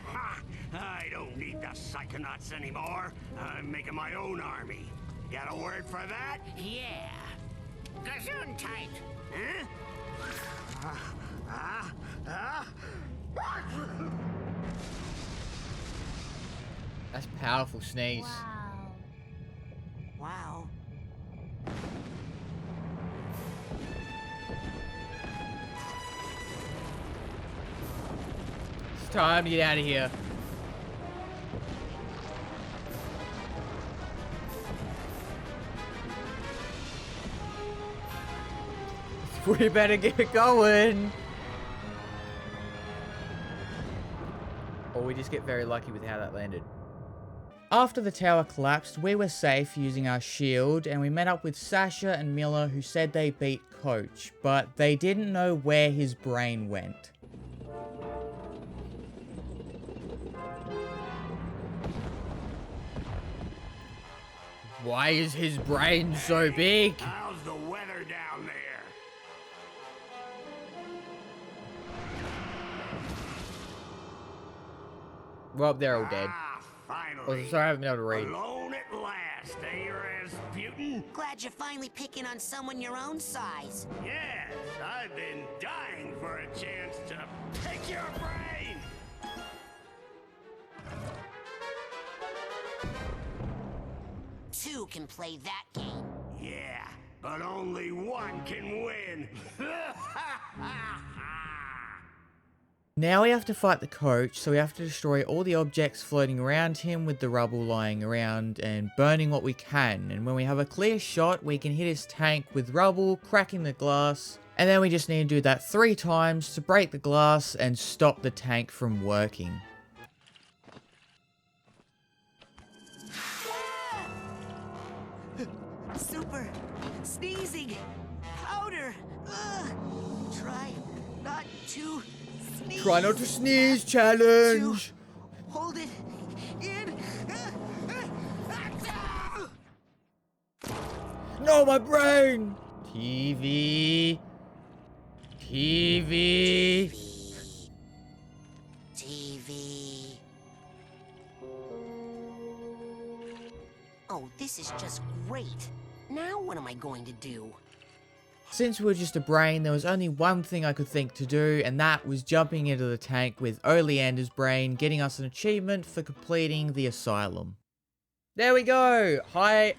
Ha! I don't need the Psychonauts anymore. I'm making my own army. Got a word for that? Yeah. Gesundheit. Huh? That's powerful sneeze. Wow. It's time to get out of here. We better get going. Or we just get very lucky with how that landed. After the tower collapsed, we were safe using our shield, and we met up with Sasha and Miller, who said they beat Coach, but they didn't know where his brain went. Why is his brain so big? How's the weather down there? Well, they're all dead. Finally. Oh, sorry, I haven't been able to read. Alone at last, eh, Razputin? Glad you're finally picking on someone your own size. Yes, I've been dying for a chance to pick your brain! Two can play that game. Yeah, but only one can win. Now we have to fight the Coach, so we have to destroy all the objects floating around him with the rubble lying around and burning what we can. And when we have a clear shot, we can hit his tank with rubble, cracking the glass. And then we just need to do that 3 times to break the glass and stop the tank from working. Super. Sneezing. Powder. Try not to sneeze. Try not to sneeze challenge. Hold it in. No, my brain! TV. TV. TV. Oh, this is just great. Now what am I going to do? Since we were just a brain, there was only one thing I could think to do, and that was jumping into the tank with Oleander's brain, getting us an achievement for completing the asylum. There we go! Height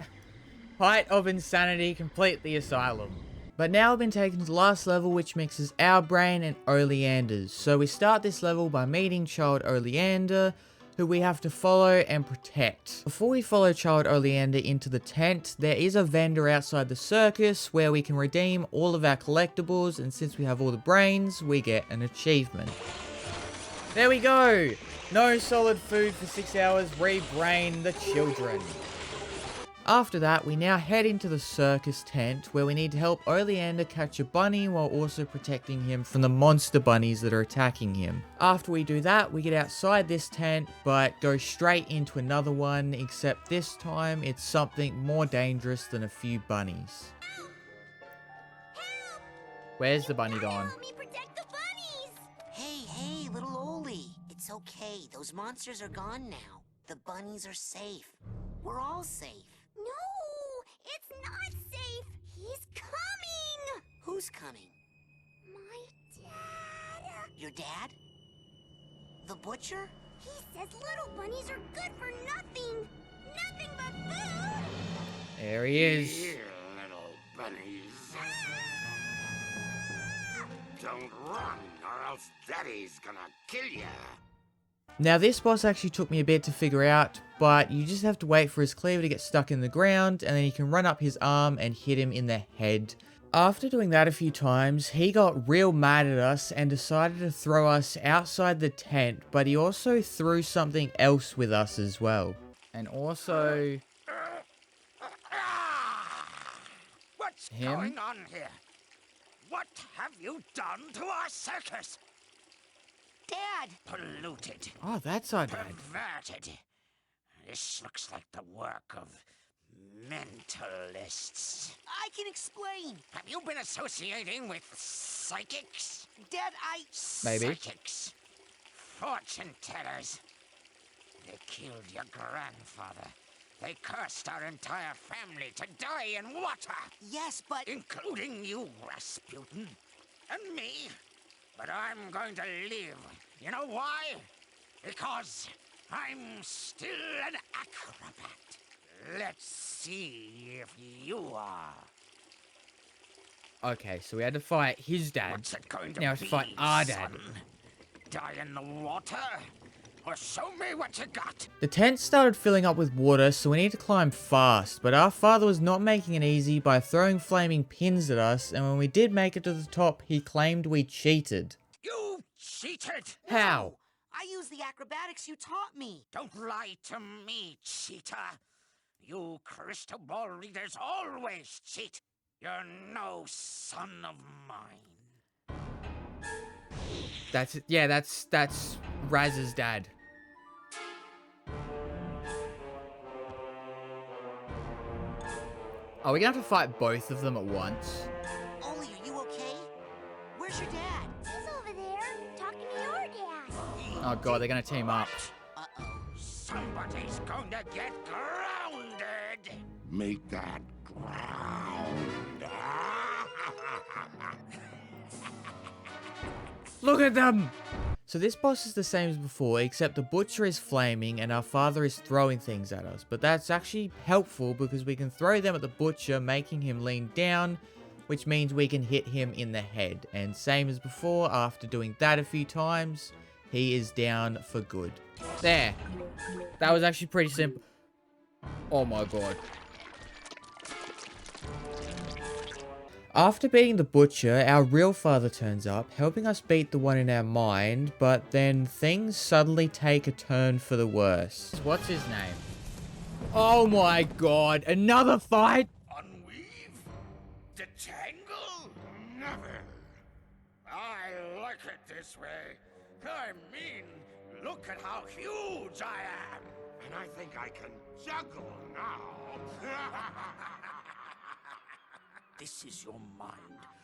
of insanity, complete the asylum. But now I've been taken to the last level, which mixes our brain and Oleander's. So we start this level by meeting Child Oleander, who we have to follow and protect. Before we follow Child Oleander into the tent, there is a vendor outside the circus where we can redeem all of our collectibles, and since we have all the brains, we get an achievement. There we go! No solid food for 6 hours, rebrain the children. After that, we now head into the circus tent where we need to help Oleander catch a bunny while also protecting him from the monster bunnies that are attacking him. After we do that, we get outside this tent but go straight into another one, except this time it's something more dangerous than a few bunnies. Where's the bunny gone? Hey, little Oli. It's okay. Those monsters are gone now. The bunnies are safe. We're all safe. No, it's not safe. He's coming. Who's coming? My dad. Your dad? The butcher? He says little bunnies are good for nothing. Nothing but food. There he is. Here, little bunnies. Don't run, or else Daddy's gonna kill ya. Now this boss actually took me a bit to figure out, but you just have to wait for his cleaver to get stuck in the ground, and then you can run up his arm and hit him in the head. After doing that a few times, he got real mad at us and decided to throw us outside the tent, but he also threw something else with us as well. And also... What's him? going on here? What have you done to our circus? Dad! Polluted. Oh, that's our dad. Perverted. This looks like the work of mentalists. I can explain. Have you been associating with psychics? Dad, Maybe. Psychics. Fortune tellers. They killed your grandfather. They cursed our entire family to die in water. Yes, but... Including you, Razputin. And me. But I'm going to live. You know why? Because I'm still an acrobat. Let's see if you are. Okay, so we had to fight his dad. What's it going to now we have to be, fight our dad. son? Die in the water? Or show me what you got? The tent started filling up with water, so we need to climb fast, but our father was not making it easy by throwing flaming pins at us, and when we did make it to the top, he claimed we cheated. You cheated! How? I used the acrobatics you taught me. Don't lie to me, cheater. You crystal ball readers always cheat. You're no son of mine. That's it. Yeah, that's Raz's dad. Are we gonna have to fight both of them at once? Oli, are you okay? Where's your dad? He's over there, talking to your dad. Oh god, they're gonna team up. Somebody's going to get grounded. Make that ground. Look at them! So this boss is the same as before, except the butcher is flaming and our father is throwing things at us. But that's actually helpful because we can throw them at the butcher, making him lean down, which means we can hit him in the head. And same as before, after doing that a few times, he is down for good. There. That was actually pretty simple. Oh my god. After beating the butcher, our real father turns up, helping us beat the one in our mind, but then things suddenly take a turn for the worse. What's his name? Oh my god, another fight? Unweave? Detangle? Never. I like it this way. I mean, look at how huge I am. And I think I can juggle now. this is your mind,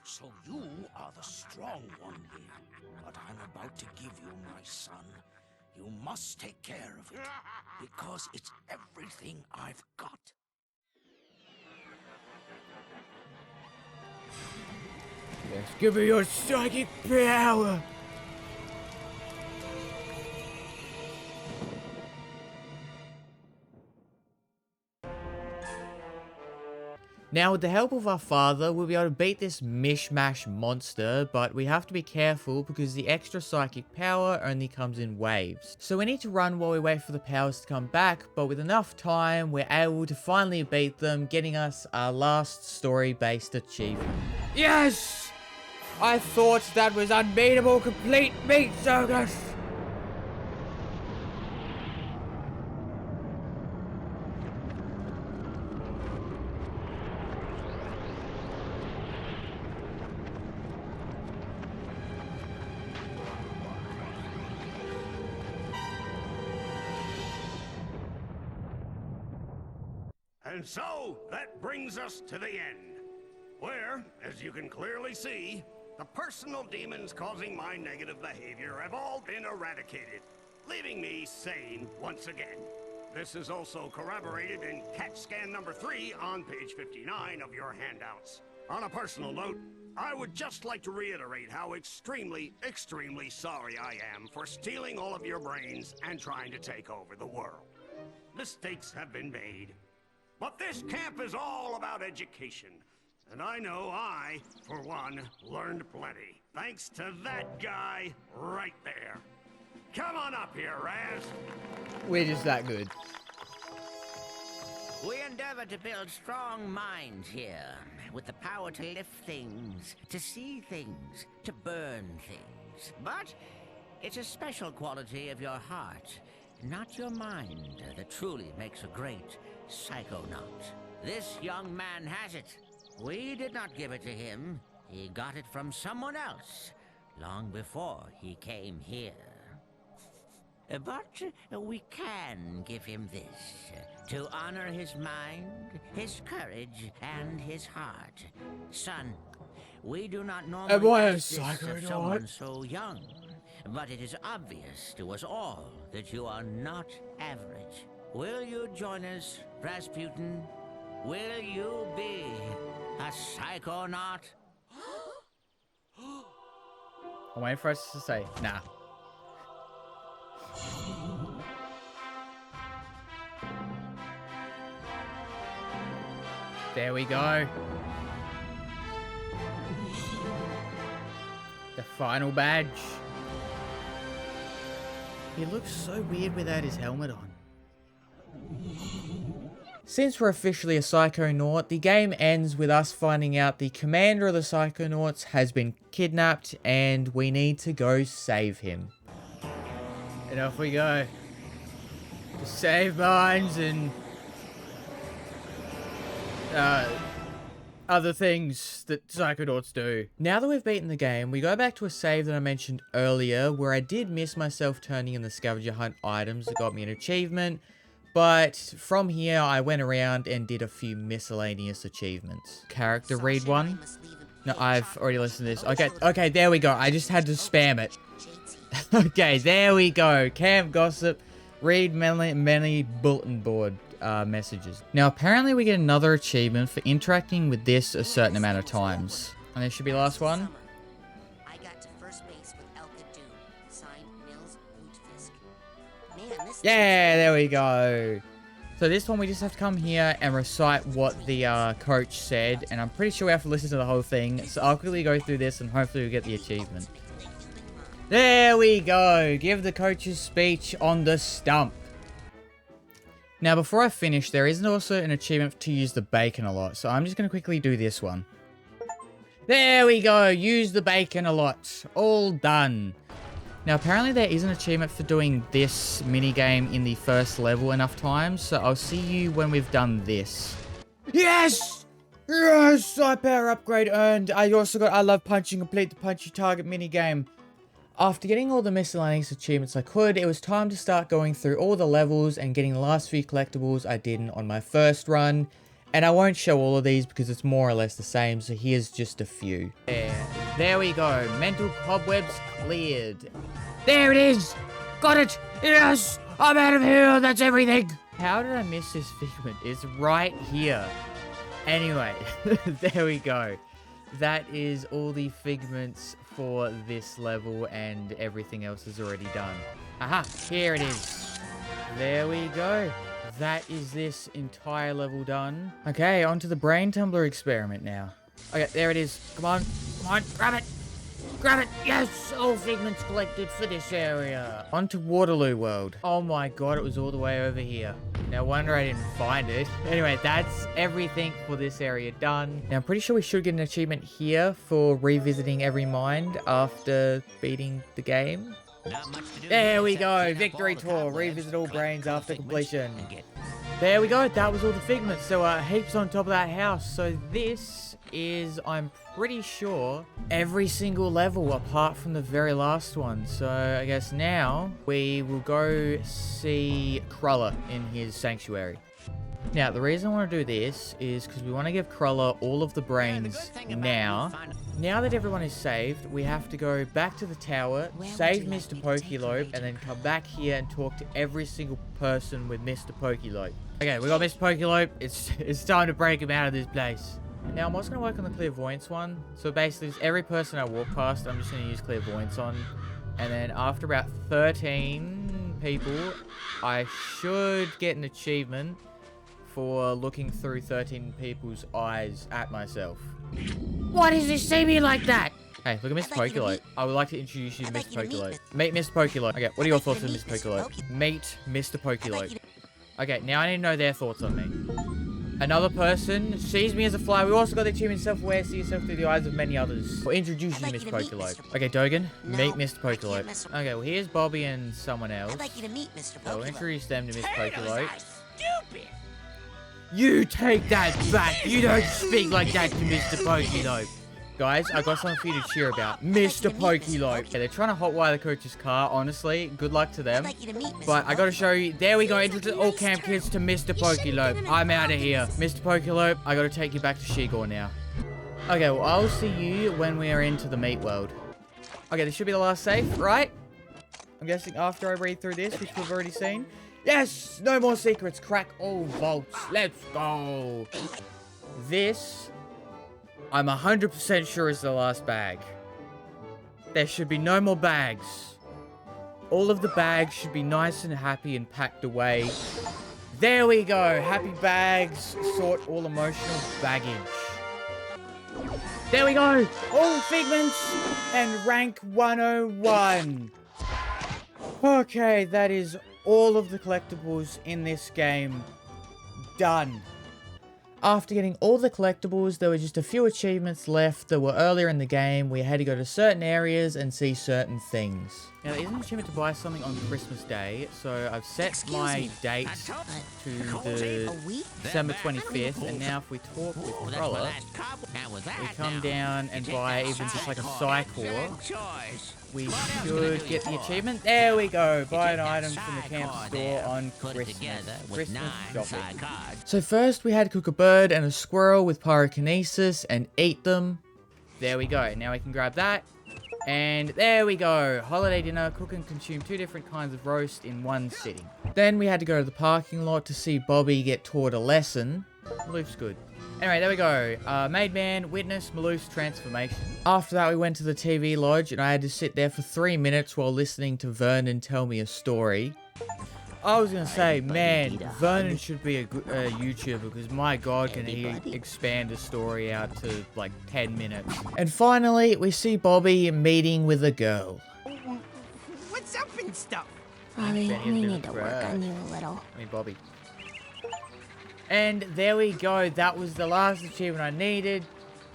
so you are the strong one here. But I'm about to give you my son. You must take care of it, because it's everything I've got. Yes, give me your psychic power! Now, with the help of our father, we'll be able to beat this mishmash monster, but we have to be careful because the extra psychic power only comes in waves. So we need to run while we wait for the powers to come back, but with enough time, we're able to finally beat them, getting us our last story-based achievement. Yes! I thought that was unbeatable, complete meat circus! And so, that brings us to the end, where, as you can clearly see, the personal demons causing my negative behavior have all been eradicated, leaving me sane once again. This is also corroborated in CAT scan number 3 on page 59 of your handouts. On a personal note, I would just like to reiterate how extremely, extremely sorry I am for stealing all of your brains and trying to take over the world. Mistakes have been made. But this camp is all about education, and I know I, for one, learned plenty, thanks to that guy right there. Come on up here, Raz. We're just that good. We endeavor to build strong minds here, with the power to lift things, to see things, to burn things. But it's a special quality of your heart, not your mind, that truly makes a great Psychonaut. This young man has it. We did not give it to him. He got it from someone else, long before he came here. But we can give him this, to honor his mind, his courage, and his heart. Son, we do not normally ask this of someone so young, but it is obvious to us all that you are not average. Will you join us, Razputin? Will you be a Psychonaut? I'm waiting for us to say, nah. There we go. The final badge. He looks so weird without his helmet on. Since we're officially a Psychonaut, the game ends with us finding out the commander of the Psychonauts has been kidnapped and we need to go save him. And off we go. To save minds and other things that Psychonauts do. Now that we've beaten the game, we go back to a save that I mentioned earlier where I did miss myself turning in the scavenger hunt items that got me an achievement. But from here, I went around and did a few miscellaneous achievements. Character read one. No, I've already listened to this. Okay, there we go. I just had to spam it. Okay, there we go. Camp gossip. Read many bulletin board messages. Now, apparently we get another achievement for interacting with this a certain amount of times. And this should be the last one. I got to first base with Elka Doom, signed Nils Lutefisk. Man, this Yeah, there we go. So this one we just have to come here and recite what the coach said. And I'm pretty sure we have to listen to the whole thing. So I'll quickly go through this and hopefully we'll get the achievement. There we go. Give the coach's speech on the stump. Now, before I finish, there is also an achievement to use the bacon a lot. So I'm just going to quickly do this one. There we go. Use the bacon a lot. All done. Now, apparently there is an achievement for doing this minigame in the first level enough times. So I'll see you when we've done this. Yes! Yes! Side power upgrade earned. I also got I love punching. Complete the punchy target minigame. After getting all the miscellaneous achievements I could, it was time to start going through all the levels and getting the last few collectibles I did on my first run. And I won't show all of these because it's more or less the same, so here's just a few. There we go. Mental cobwebs cleared. There it is! Got it! Yes! I'm out of here! That's everything! How did I miss this figment? It's right here. Anyway, there we go. That is all the figments for this level, and everything else is already done. Aha! Here it is. There we go. That is this entire level done. Okay, on to the brain tumbler experiment now. Okay, there it is. Come on. Come on, grab it. Grab it. Yes, all figments collected for this area. On to Waterloo World. Oh my god, it was all the way over here. No wonder I didn't find it. Anyway, that's everything for this area done. Now, I'm pretty sure we should get an achievement here for revisiting every mind after beating the game. There we go. Victory tour. Revisit all brains after completion. There we go. That was all the figments. So heaps on top of that house. So this is, I'm pretty sure, every single level apart from the very last one. So I guess now we will go see Cruller in his sanctuary. Now, the reason I want to do this is because we want to give Cruller all of the brains now. Now that everyone is saved, we have to go back to the tower, save Mr. Pokelope, and then come back here and talk to every single person with Mr. Pokelope. Okay, we got Mr. Pokelope. It's time to break him out of this place. Now, I'm also going to work on the clairvoyance one. So basically, just every person I walk past, I'm just going to use clairvoyance on. And then after about 13 people, I should get an achievement for looking through 13 people's eyes at myself. Why does this see me like that? Hey, look at Mr. Pokelope. I would like to introduce you to Mr. Pokelope. Meet Mr. Pokelope. Okay, what are your thoughts on Mr. Pokelope? Meet Mr. Pokelope. Okay, now I need to know their thoughts on me. Another person sees me as a fly. We also got the achievement self-aware, see yourself through the eyes of many others. We'll introduce you to Mr. Pokelope. Okay, Dogen, meet Mr. Pokelope. Okay, well here's Bobby and someone else. I'd like you to meet Mr. Pokelope. So we'll introduce them to Mr. Pokelope. Stupid! You take that back! You don't speak like that to Mr. Pokelope! Guys, I got something for you to cheer about. Mr. Pokelope. Yeah, they're trying to hotwire the coach's car, honestly. Good luck to them. But I gotta show you. There we go. Introduce all camp kids to Mr. Pokelope. I'm out of here. Mr. Pokelope, I gotta take you back to Shigor now. Okay, well, I'll see you when we are into the meat world. Okay, this should be the last safe, right? I'm guessing after I read through this, which we've already seen. Yes! No more secrets. Crack all vaults. Let's go. This, I'm 100% sure is the last bag. There should be no more bags. All of the bags should be nice and happy and packed away. There we go. Happy bags sort all emotional baggage. There we go. All figments and rank 101. Okay, that is all of the collectibles in this game done. After getting all the collectibles, there were just a few achievements left that were earlier in the game. We had to go to certain areas and see certain things. Now, there is an achievement to buy something on Christmas Day, so I've set my date to the December 25th, and now if we talk with Cruller, we come down and buy even just like a Psychor, we should get the achievement. There we go. Buy an item from the camp store on Christmas. Christmas shopping. So first we had to cook a bird and a squirrel with pyrokinesis and eat them. There we go. Now we can grab that. And there we go. Holiday dinner. Cook and consume 2 different kinds of roast in one sitting. Then we had to go to the parking lot to see Bobby get taught a lesson. Maloof's good. Anyway, there we go. Madmen, witness Maloof's transformation. After that, we went to the TV lodge, and I had to sit there for 3 minutes while listening to Vernon tell me a story. I was going to say, man, Vernon should be a YouTuber, because my god, can he expand a story out to, like, 10 minutes. And finally, we see Bobby meeting with a girl. What's up and stuff? Bobby, we need to work on you a little. I mean, Bobby. And there we go. That was the last achievement I needed.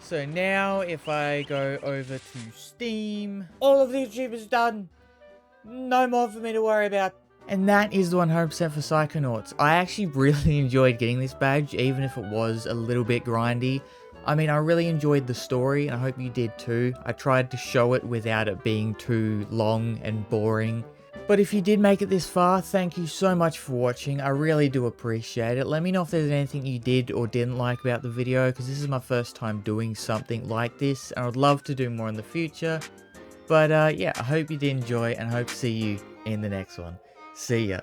So now, if I go over to Steam, all of the achievements done. No more for me to worry about. And that is the 100% for Psychonauts. I actually really enjoyed getting this badge, even if it was a little bit grindy. I mean, I really enjoyed the story, and I hope you did too. I tried to show it without it being too long and boring. But if you did make it this far, thank you so much for watching. I really do appreciate it. Let me know if there's anything you did or didn't like about the video, because this is my first time doing something like this, and I'd love to do more in the future. But yeah, I hope you did enjoy, and I hope to see you in the next one. See ya.